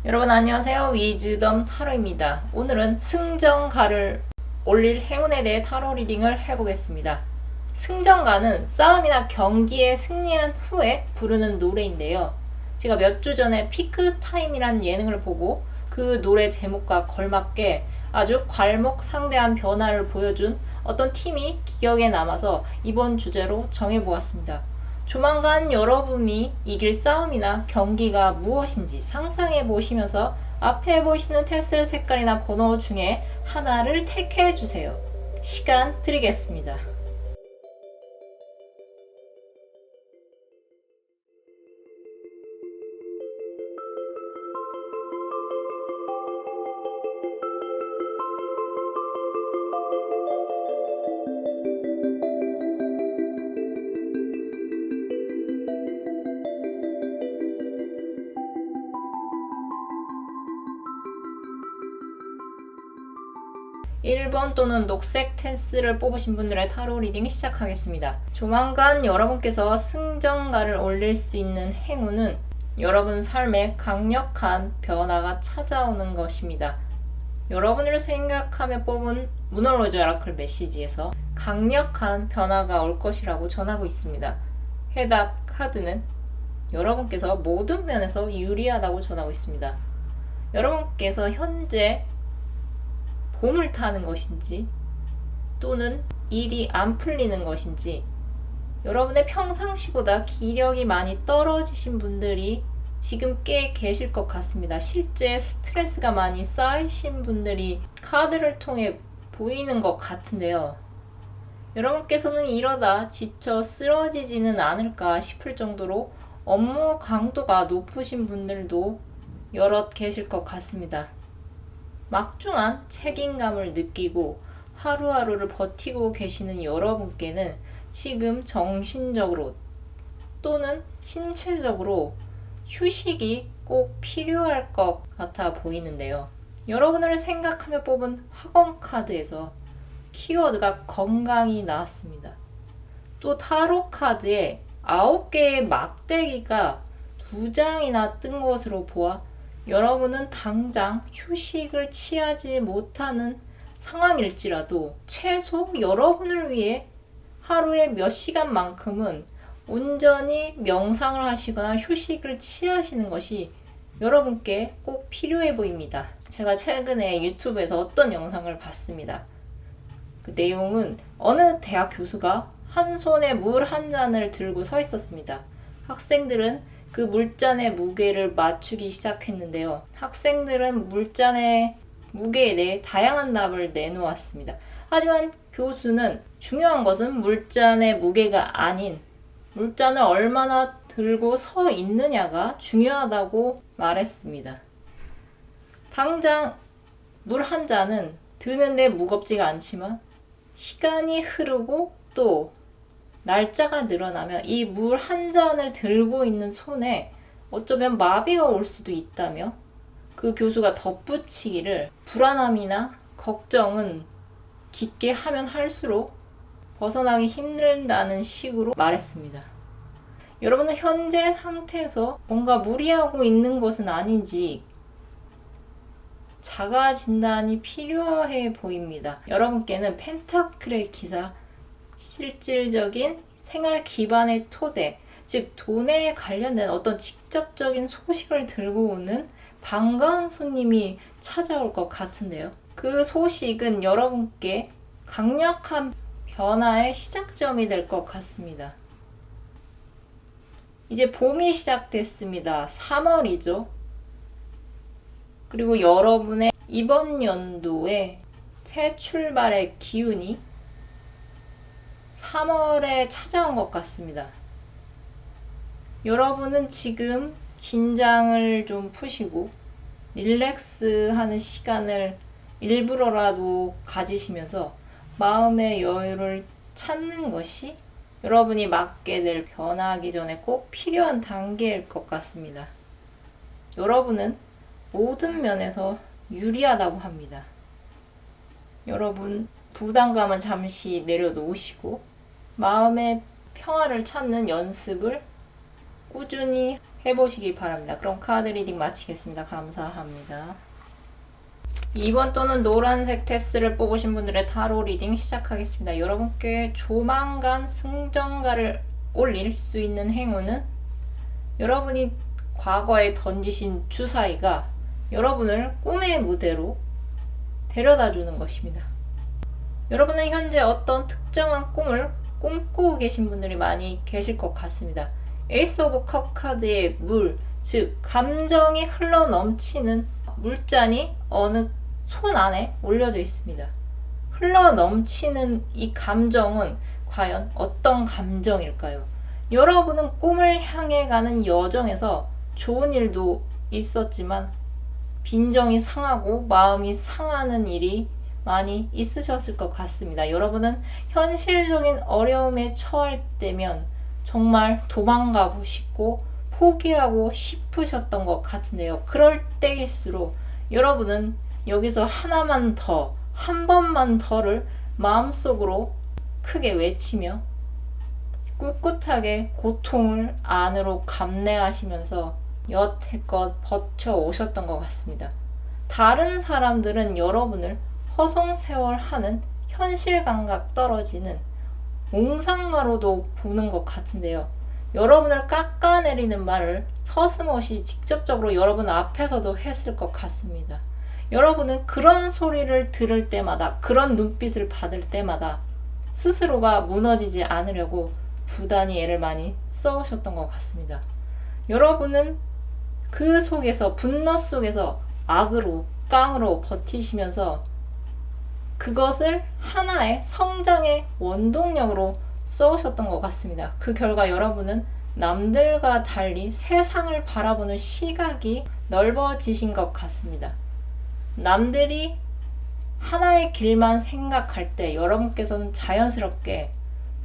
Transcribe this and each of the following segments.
여러분 안녕하세요. 위즈덤 타로입니다. 오늘은 승전가를 올릴 행운에 대해 타로 리딩을 해보겠습니다. 승전가는 싸움이나 경기에 승리한 후에 부르는 노래인데요. 제가 몇 주 전에 피크타임이란 예능을 보고 그 노래 제목과 걸맞게 아주 괄목상대한 변화를 보여준 어떤 팀이 기억에 남아서 이번 주제로 정해보았습니다. 조만간 여러분이 이길 싸움이나 경기가 무엇인지 상상해 보시면서 앞에 보이시는 테슬 색깔이나 번호 중에 하나를 택해 주세요. 시간 드리겠습니다. 1번 또는 녹색 테스를 뽑으신 분들의 타로 리딩 시작하겠습니다. 조만간 여러분께서 승전가를 올릴 수 있는 행운은 여러분 삶에 강력한 변화가 찾아오는 것입니다. 여러분을 생각하며 뽑은 무너로즈 오라클 메시지에서 강력한 변화가 올 것이라고 전하고 있습니다. 해답 카드는 여러분께서 모든 면에서 유리하다고 전하고 있습니다. 여러분께서 현재 봄을 타는 것인지 또는 일이 안 풀리는 것인지 여러분의 평상시보다 기력이 많이 떨어지신 분들이 지금 꽤 계실 것 같습니다. 실제 스트레스가 많이 쌓이신 분들이 카드를 통해 보이는 것 같은데요. 여러분께서는 이러다 지쳐 쓰러지지는 않을까 싶을 정도로 업무 강도가 높으신 분들도 여럿 계실 것 같습니다. 막중한 책임감을 느끼고 하루하루를 버티고 계시는 여러분께는 지금 정신적으로 또는 신체적으로 휴식이 꼭 필요할 것 같아 보이는데요. 여러분을 생각하며 뽑은 학원 카드에서 키워드가 건강이 나왔습니다. 또 타로 카드에 9개의 막대기가 2장이나 뜬 것으로 보아 여러분은 당장 휴식을 취하지 못하는 상황일지라도 최소 여러분을 위해 하루에 몇 시간만큼은 온전히 명상을 하시거나 휴식을 취하시는 것이 여러분께 꼭 필요해 보입니다. 제가 최근에 유튜브에서 어떤 영상을 봤습니다. 그 내용은 어느 대학 교수가 한 손에 물 한 잔을 들고 서 있었습니다. 학생들은 그 물잔의 무게를 맞추기 시작했는데요. 학생들은 물잔의 무게에 대해 다양한 답을 내놓았습니다. 하지만 교수는 중요한 것은 물잔의 무게가 아닌 물잔을 얼마나 들고 서 있느냐가 중요하다고 말했습니다. 당장 물 한 잔은 드는데 무겁지가 않지만 시간이 흐르고 또 날짜가 늘어나면 이 물 한 잔을 들고 있는 손에 어쩌면 마비가 올 수도 있다며 그 교수가 덧붙이기를 불안함이나 걱정은 깊게 하면 할수록 벗어나기 힘들다는 식으로 말했습니다. 여러분은 현재 상태에서 뭔가 무리하고 있는 것은 아닌지 자가 진단이 필요해 보입니다. 여러분께는 펜타클의 기사, 실질적인 생활 기반의 토대, 즉 돈에 관련된 어떤 직접적인 소식을 들고 오는 반가운 손님이 찾아올 것 같은데요. 그 소식은 여러분께 강력한 변화의 시작점이 될 것 같습니다. 이제 봄이 시작됐습니다. 3월이죠. 그리고 여러분의 이번 연도의 새 출발의 기운이 3월에 찾아온 것 같습니다. 여러분은 지금 긴장을 좀 푸시고 릴렉스하는 시간을 일부러라도 가지시면서 마음의 여유를 찾는 것이 여러분이 맞게 될 변화하기 전에 꼭 필요한 단계일 것 같습니다. 여러분은 모든 면에서 유리하다고 합니다. 여러분 부담감은 잠시 내려놓으시고 마음의 평화를 찾는 연습을 꾸준히 해보시기 바랍니다. 그럼 카드 리딩 마치겠습니다. 감사합니다. 2번 또는 노란색 테스트를 뽑으신 분들의 타로 리딩 시작하겠습니다. 여러분께 조만간 승전가를 올릴 수 있는 행운은 여러분이 과거에 던지신 주사위가 여러분을 꿈의 무대로 데려다 주는 것입니다. 여러분은 현재 어떤 특정한 꿈을 꿈꾸고 계신 분들이 많이 계실 것 같습니다. 에이스 오브 컵 카드의 물, 즉 감정이 흘러 넘치는 물잔이 어느 손 안에 올려져 있습니다. 흘러 넘치는 이 감정은 과연 어떤 감정일까요? 여러분은 꿈을 향해 가는 여정에서 좋은 일도 있었지만 빈정이 상하고 마음이 상하는 일이 많이 있으셨을 것 같습니다. 여러분은 현실적인 어려움에 처할 때면 정말 도망가고 싶고 포기하고 싶으셨던 것 같은데요. 그럴 때일수록 여러분은 여기서 하나만 더, 한 번만 더를 마음속으로 크게 외치며 꿋꿋하게 고통을 안으로 감내하시면서 여태껏 버텨오셨던 것 같습니다. 다른 사람들은 여러분을 허송세월하는 현실 감각 떨어지는 몽상가로도 보는 것 같은데요. 여러분을 깎아내리는 말을 서슴없이 직접적으로 여러분 앞에서도 했을 것 같습니다. 여러분은 그런 소리를 들을 때마다, 그런 눈빛을 받을 때마다 스스로가 무너지지 않으려고 부단히 애를 많이 써오셨던 것 같습니다. 여러분은 그 속에서, 분노 속에서 악으로, 깡으로 버티시면서 그것을 하나의 성장의 원동력으로 써오셨던 것 같습니다. 그 결과 여러분은 남들과 달리 세상을 바라보는 시각이 넓어지신 것 같습니다. 남들이 하나의 길만 생각할 때 여러분께서는 자연스럽게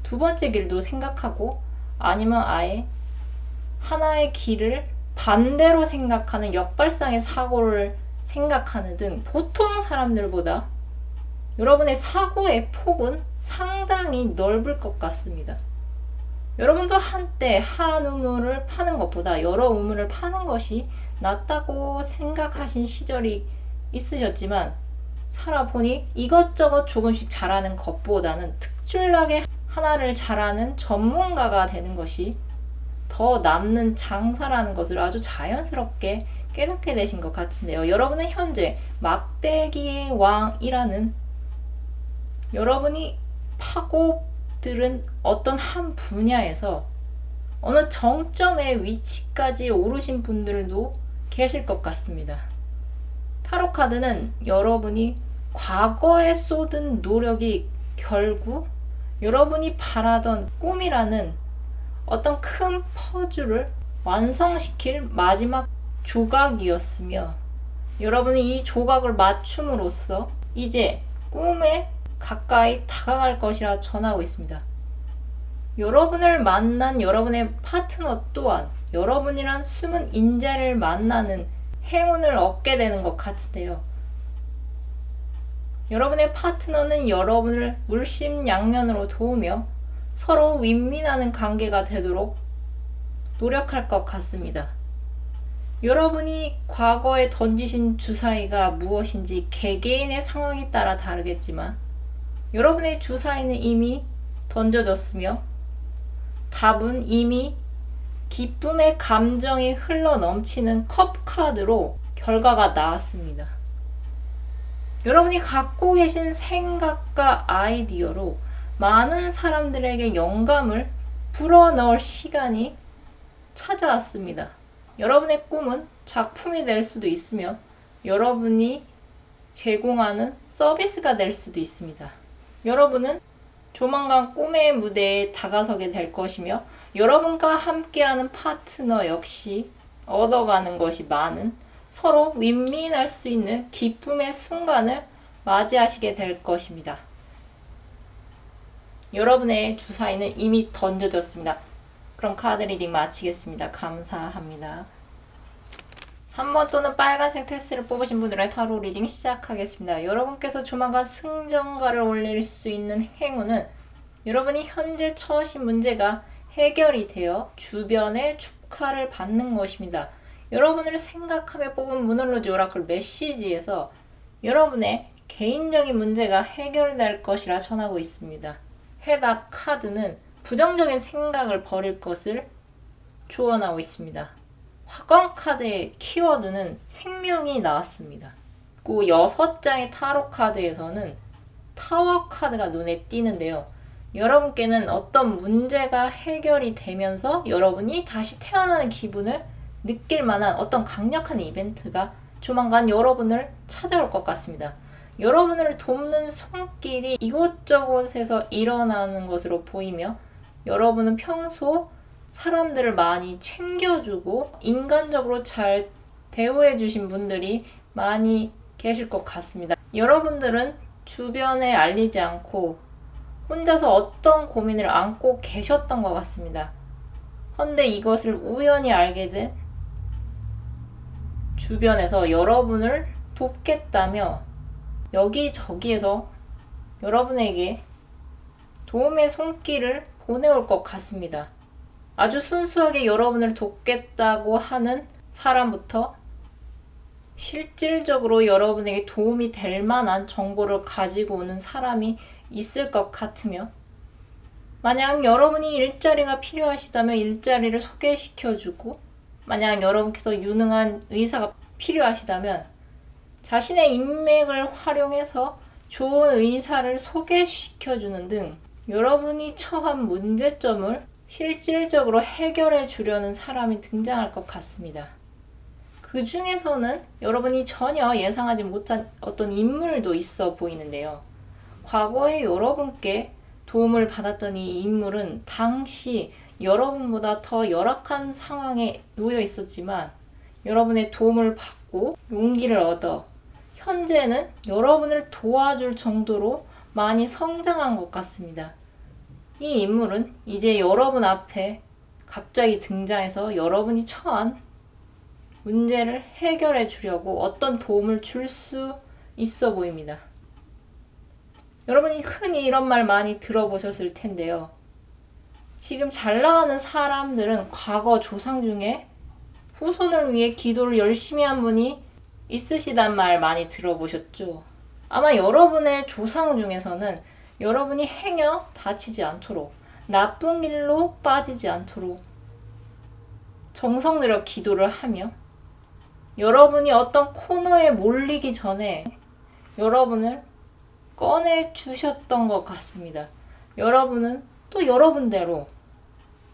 두 번째 길도 생각하고 아니면 아예 하나의 길을 반대로 생각하는 역발상의 사고를 생각하는 등 보통 사람들보다 여러분의 사고의 폭은 상당히 넓을 것 같습니다. 여러분도 한때 한 우물을 파는 것보다 여러 우물을 파는 것이 낫다고 생각하신 시절이 있으셨지만 살아보니 이것저것 조금씩 잘하는 것보다는 특출나게 하나를 잘하는 전문가가 되는 것이 더 남는 장사라는 것을 아주 자연스럽게 깨닫게 되신 것 같은데요. 여러분은 현재 막대기의 왕이라는 여러분이 파고들은 어떤 한 분야에서 어느 정점의 위치까지 오르신 분들도 계실 것 같습니다. 타로 카드는 여러분이 과거에 쏟은 노력이 결국 여러분이 바라던 꿈이라는 어떤 큰 퍼즐을 완성시킬 마지막 조각이었으며 여러분이 이 조각을 맞춤으로써 이제 꿈에 가까이 다가갈 것이라 전하고 있습니다. 여러분을 만난 여러분의 파트너 또한 여러분이란 숨은 인재를 만나는 행운을 얻게 되는 것 같은데요. 여러분의 파트너는 여러분을 물심양면으로 도우며 서로 윈윈하는 관계가 되도록 노력할 것 같습니다. 여러분이 과거에 던지신 주사위가 무엇인지 개개인의 상황에 따라 다르겠지만 여러분의 주사위는 이미 던져졌으며 답은 이미 기쁨의 감정이 흘러 넘치는 컵 카드로 결과가 나왔습니다. 여러분이 갖고 계신 생각과 아이디어로 많은 사람들에게 영감을 불어넣을 시간이 찾아왔습니다. 여러분의 꿈은 작품이 될 수도 있으며 여러분이 제공하는 서비스가 될 수도 있습니다. 여러분은 조만간 꿈의 무대에 다가서게 될 것이며 여러분과 함께하는 파트너 역시 얻어가는 것이 많은 서로 윈윈할 수 있는 기쁨의 순간을 맞이하시게 될 것입니다. 여러분의 주사위는 이미 던져졌습니다. 그럼 카드 리딩 마치겠습니다. 감사합니다. 3번 또는 빨간색 테스트를 뽑으신 분들의 타로 리딩 시작하겠습니다. 여러분께서 조만간 승전가를 올릴 수 있는 행운은 여러분이 현재 처하신 문제가 해결이 되어 주변의 축하를 받는 것입니다. 여러분을 생각하며 뽑은 문홀로지 오라클 메시지에서 여러분의 개인적인 문제가 해결될 것이라 전하고 있습니다. 해답 카드는 부정적인 생각을 버릴 것을 조언하고 있습니다. 화권 카드의 키워드는 생명이 나왔습니다. 그 6장의 타로 카드에서는 타워 카드가 눈에 띄는데요. 여러분께는 어떤 문제가 해결이 되면서 여러분이 다시 태어나는 기분을 느낄 만한 어떤 강력한 이벤트가 조만간 여러분을 찾아올 것 같습니다. 여러분을 돕는 손길이 이곳저곳에서 일어나는 것으로 보이며 여러분은 평소 사람들을 많이 챙겨주고 인간적으로 잘 대우해주신 분들이 많이 계실 것 같습니다. 여러분들은 주변에 알리지 않고 혼자서 어떤 고민을 안고 계셨던 것 같습니다. 헌데 이것을 우연히 알게 된 주변에서 여러분을 돕겠다며 여기저기에서 여러분에게 도움의 손길을 보내올 것 같습니다. 아주 순수하게 여러분을 돕겠다고 하는 사람부터 실질적으로 여러분에게 도움이 될 만한 정보를 가지고 오는 사람이 있을 것 같으며 만약 여러분이 일자리가 필요하시다면 일자리를 소개시켜주고 만약 여러분께서 유능한 의사가 필요하시다면 자신의 인맥을 활용해서 좋은 의사를 소개시켜주는 등 여러분이 처한 문제점을 실질적으로 해결해 주려는 사람이 등장할 것 같습니다. 그 중에서는 여러분이 전혀 예상하지 못한 어떤 인물도 있어 보이는데요. 과거에 여러분께 도움을 받았던 이 인물은 당시 여러분보다 더 열악한 상황에 놓여 있었지만 여러분의 도움을 받고 용기를 얻어 현재는 여러분을 도와줄 정도로 많이 성장한 것 같습니다. 이 인물은 이제 여러분 앞에 갑자기 등장해서 여러분이 처한 문제를 해결해 주려고 어떤 도움을 줄 수 있어 보입니다. 여러분이 흔히 이런 말 많이 들어보셨을 텐데요. 지금 잘 나가는 사람들은 과거 조상 중에 후손을 위해 기도를 열심히 한 분이 있으시단 말 많이 들어보셨죠? 아마 여러분의 조상 중에서는 여러분이 행여 다치지 않도록 나쁜 길로 빠지지 않도록 정성 들여 기도를 하며 여러분이 어떤 코너에 몰리기 전에 여러분을 꺼내 주셨던 것 같습니다. 여러분은 또 여러분대로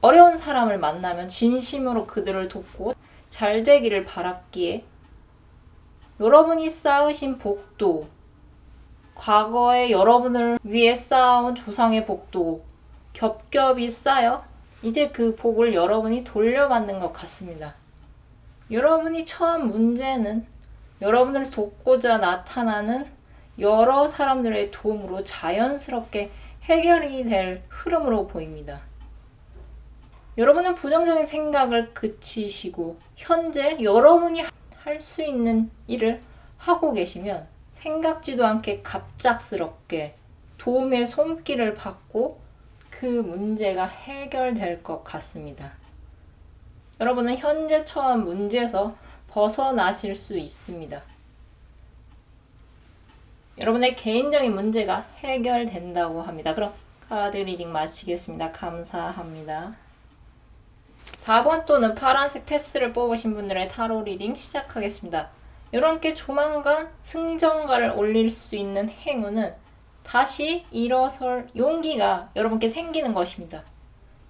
어려운 사람을 만나면 진심으로 그들을 돕고 잘 되기를 바랐기에 여러분이 쌓으신 복도, 과거에 여러분을 위해 쌓아온 조상의 복도 겹겹이 쌓여 이제 그 복을 여러분이 돌려받는 것 같습니다. 여러분이 처한 문제는 여러분을 돕고자 나타나는 여러 사람들의 도움으로 자연스럽게 해결이 될 흐름으로 보입니다. 여러분은 부정적인 생각을 그치시고 현재 여러분이 할 수 있는 일을 하고 계시면 생각지도 않게 갑작스럽게 도움의 손길을 받고 그 문제가 해결될 것 같습니다. 여러분은 현재 처한 문제에서 벗어나실 수 있습니다. 여러분의 개인적인 문제가 해결된다고 합니다. 그럼 카드 리딩 마치겠습니다. 감사합니다. 4번 또는 파란색 테스를 뽑으신 분들의 타로 리딩 시작하겠습니다. 여러분께 조만간 승전가를 올릴 수 있는 행운은 다시 일어설 용기가 여러분께 생기는 것입니다.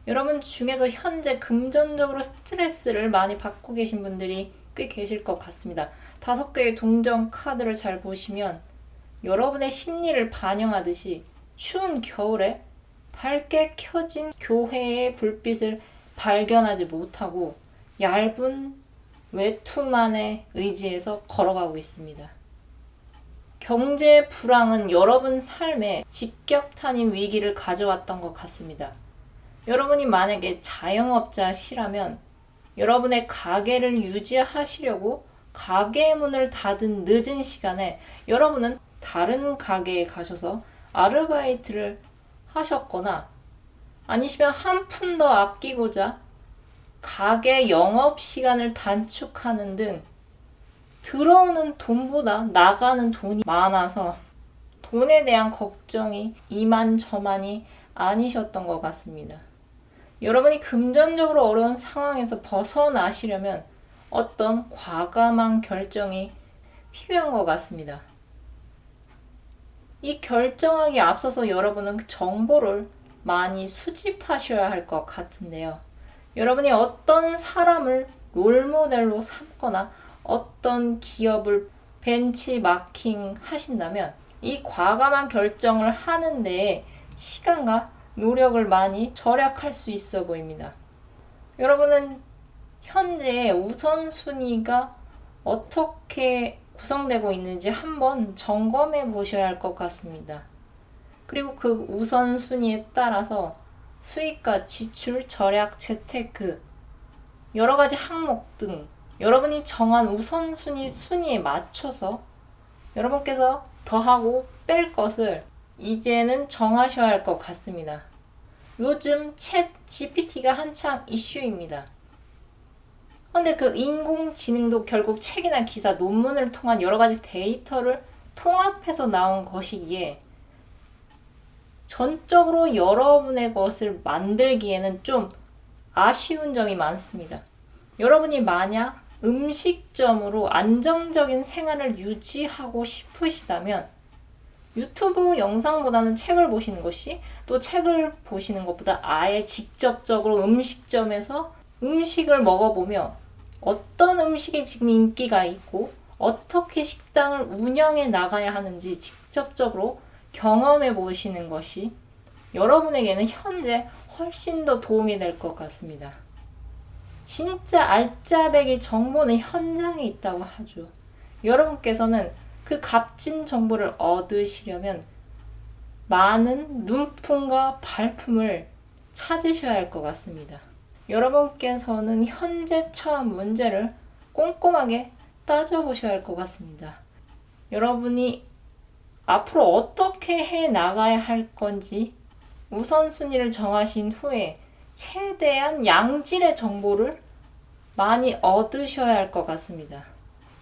여러분 중에서 현재 금전적으로 스트레스를 많이 받고 계신 분들이 꽤 계실 것 같습니다. 5개의 동전 카드를 잘 보시면 여러분의 심리를 반영하듯이 추운 겨울에 밝게 켜진 교회의 불빛을 발견하지 못하고 얇은 외투만의 의지에서 걸어가고 있습니다. 경제 불황은 여러분 삶에 직격탄인 위기를 가져왔던 것 같습니다. 여러분이 만약에 자영업자시라면 여러분의 가게를 유지하시려고 가게 문을 닫은 늦은 시간에 여러분은 다른 가게에 가셔서 아르바이트를 하셨거나 아니시면 한 푼 더 아끼고자 가게 영업시간을 단축하는 등 들어오는 돈보다 나가는 돈이 많아서 돈에 대한 걱정이 이만저만이 아니셨던 것 같습니다. 여러분이 금전적으로 어려운 상황에서 벗어나시려면 어떤 과감한 결정이 필요한 것 같습니다. 이 결정하기에 앞서서 여러분은 정보를 많이 수집하셔야 할 것 같은데요. 여러분이 어떤 사람을 롤모델로 삼거나 어떤 기업을 벤치마킹 하신다면 이 과감한 결정을 하는 데에 시간과 노력을 많이 절약할 수 있어 보입니다. 여러분은 현재 우선순위가 어떻게 구성되고 있는지 한번 점검해 보셔야 할 것 같습니다. 그리고 그 우선순위에 따라서 수익과 지출, 절약, 재테크, 여러 가지 항목 등 여러분이 정한 우선순위 순위에 맞춰서 여러분께서 더하고 뺄 것을 이제는 정하셔야 할 것 같습니다. 요즘 챗 GPT가 한창 이슈입니다. 그런데 그 인공지능도 결국 책이나 기사, 논문을 통한 여러 가지 데이터를 통합해서 나온 것이기에 전적으로 여러분의 것을 만들기에는 좀 아쉬운 점이 많습니다. 여러분이 만약 음식점으로 안정적인 생활을 유지하고 싶으시다면 유튜브 영상보다는 책을 보시는 것이, 또 책을 보시는 것보다 아예 직접적으로 음식점에서 음식을 먹어보며 어떤 음식이 지금 인기가 있고 어떻게 식당을 운영해 나가야 하는지 직접적으로 경험해 보시는 것이 여러분에게는 현재 훨씬 더 도움이 될 것 같습니다. 진짜 알짜배기 정보는 현장에 있다고 하죠. 여러분께서는 그 값진 정보를 얻으시려면 많은 눈품과 발품을 찾으셔야 할 것 같습니다. 여러분께서는 현재 처한 문제를 꼼꼼하게 따져보셔야 할 것 같습니다. 여러분이 앞으로 어떻게 해 나가야 할 건지 우선순위를 정하신 후에 최대한 양질의 정보를 많이 얻으셔야 할 것 같습니다.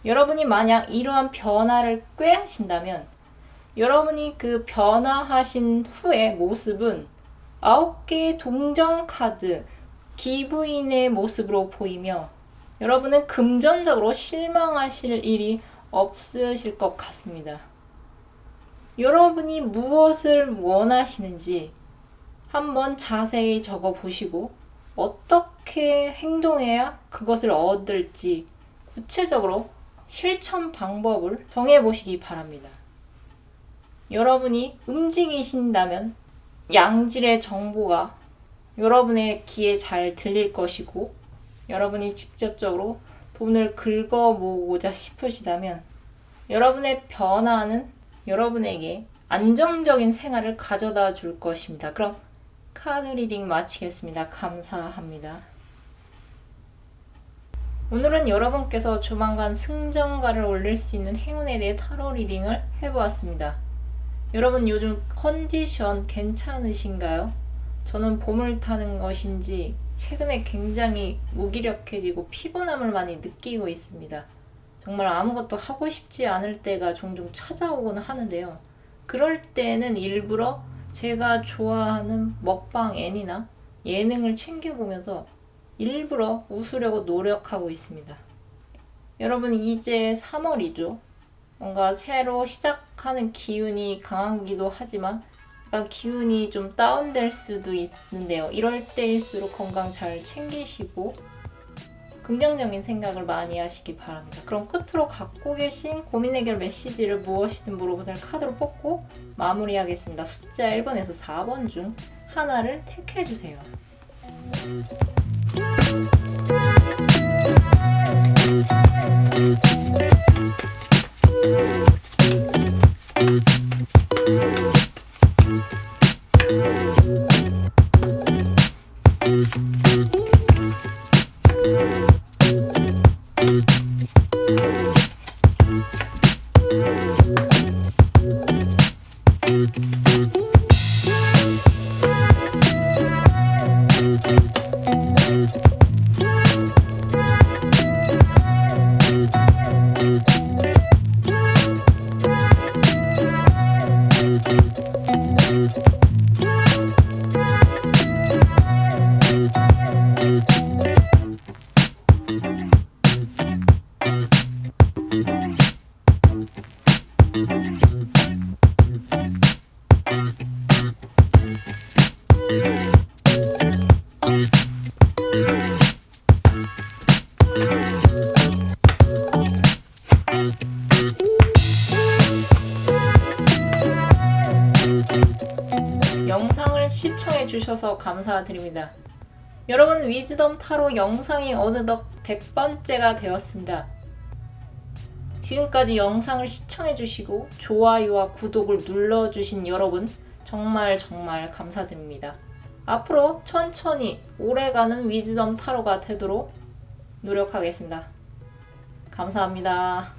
여러분이 만약 이러한 변화를 꾀하신다면 여러분이 그 변화하신 후의 모습은 9개의 동전카드, 기부인의 모습으로 보이며 여러분은 금전적으로 실망하실 일이 없으실 것 같습니다. 여러분이 무엇을 원하시는지 한번 자세히 적어 보시고 어떻게 행동해야 그것을 얻을지 구체적으로 실천 방법을 정해 보시기 바랍니다. 여러분이 움직이신다면 양질의 정보가 여러분의 귀에 잘 들릴 것이고, 여러분이 직접적으로 돈을 긁어 모으고자 싶으시다면 여러분의 변화는 여러분에게 안정적인 생활을 가져다 줄 것입니다. 그럼 카드 리딩 마치겠습니다. 감사합니다. 오늘은 여러분께서 조만간 승전가를 올릴 수 있는 행운에 대해 타로 리딩을 해보았습니다. 여러분 요즘 컨디션 괜찮으신가요? 저는 봄을 타는 것인지 최근에 굉장히 무기력해지고 피곤함을 많이 느끼고 있습니다. 정말 아무것도 하고 싶지 않을 때가 종종 찾아오곤 하는데요. 그럴 때는 일부러 제가 좋아하는 먹방 애니나 예능을 챙겨보면서 일부러 웃으려고 노력하고 있습니다. 여러분 이제 3월이죠. 뭔가 새로 시작하는 기운이 강하기도 하지만 약간 기운이 좀 다운될 수도 있는데요. 이럴 때일수록 건강 잘 챙기시고 긍정적인 생각을 많이 하시기 바랍니다. 그럼 끝으로 갖고 계신 고민 해결 메시지를 무엇이든 물어보세요 카드로 뽑고 마무리하겠습니다. 숫자 1번에서 4번 중 하나를 택해주세요. 영상을 시청해 주셔서 감사드립니다. 여러분, 위즈덤 타로 영상이 어느덧 100번째가 되었습니다. 지금까지 영상을 시청해 주시고 좋아요와 구독을 눌러주신 여러분 정말 감사드립니다. 앞으로 천천히 오래가는 위즈덤 타로가 되도록 노력하겠습니다. 감사합니다.